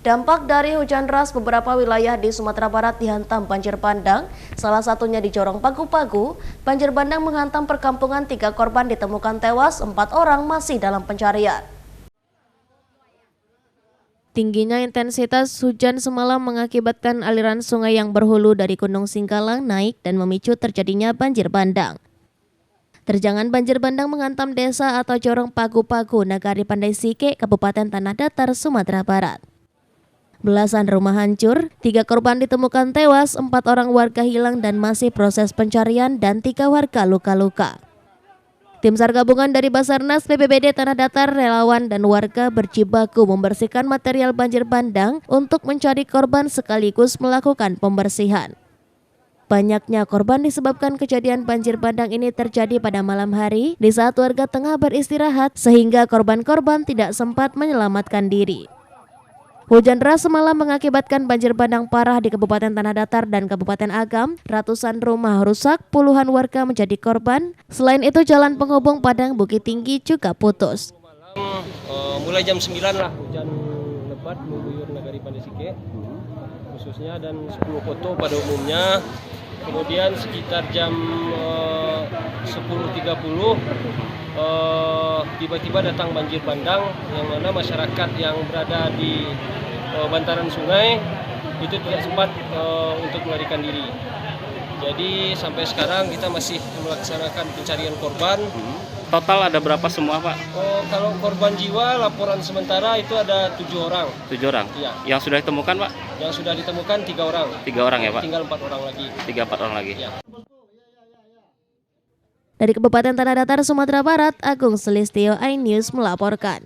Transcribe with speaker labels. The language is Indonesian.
Speaker 1: Dampak dari hujan deras beberapa wilayah di Sumatera Barat dihantam banjir bandang, salah satunya di Jorong Pagu-Pagu. Banjir bandang menghantam perkampungan, 3 korban ditemukan tewas, 4 orang masih dalam pencarian. Tingginya intensitas hujan semalam mengakibatkan aliran sungai yang berhulu dari Gunung Singgalang naik dan memicu terjadinya banjir bandang. Terjangan banjir bandang menghantam desa atau Jorong Pagu-Pagu, Nagari Pandai Sike, Kabupaten Tanah Datar, Sumatera Barat. Belasan rumah hancur, 3 korban ditemukan tewas, 4 orang warga hilang dan masih proses pencarian dan 3 warga luka-luka. Tim SAR gabungan dari Basarnas, BPBD Tanah Datar, relawan dan warga berjibaku membersihkan material banjir bandang untuk mencari korban sekaligus melakukan pembersihan. Banyaknya korban disebabkan kejadian banjir bandang ini terjadi pada malam hari di saat warga tengah beristirahat sehingga korban-korban tidak sempat menyelamatkan diri. Hujan deras semalam mengakibatkan banjir bandang parah di Kabupaten Tanah Datar dan Kabupaten Agam. Ratusan rumah rusak, puluhan warga menjadi korban. Selain itu, jalan penghubung Padang Bukit Tinggi juga putus.
Speaker 2: Mulai jam 9 lah hujan lebat mengguyur Nagari Pandai Sike khususnya dan 10 Koto pada umumnya. Kemudian sekitar jam 10.30 tiba-tiba datang banjir bandang yang mana masyarakat yang berada di bantaran sungai itu tidak sempat untuk melarikan diri. Jadi sampai sekarang kita masih melaksanakan pencarian korban.
Speaker 3: Total ada berapa semua, Pak?
Speaker 2: Kalau korban jiwa laporan sementara itu ada 7 orang.
Speaker 3: 7 orang?
Speaker 2: Iya.
Speaker 3: Yang sudah ditemukan, Pak?
Speaker 2: Yang sudah ditemukan 3 orang.
Speaker 3: 3 orang ya, Pak?
Speaker 2: Tinggal 4 orang lagi.
Speaker 3: 3-4 orang lagi.
Speaker 2: Ya.
Speaker 1: Dari Kabupaten Tanah Datar, Sumatera Barat, Agung Selistio, iNews melaporkan.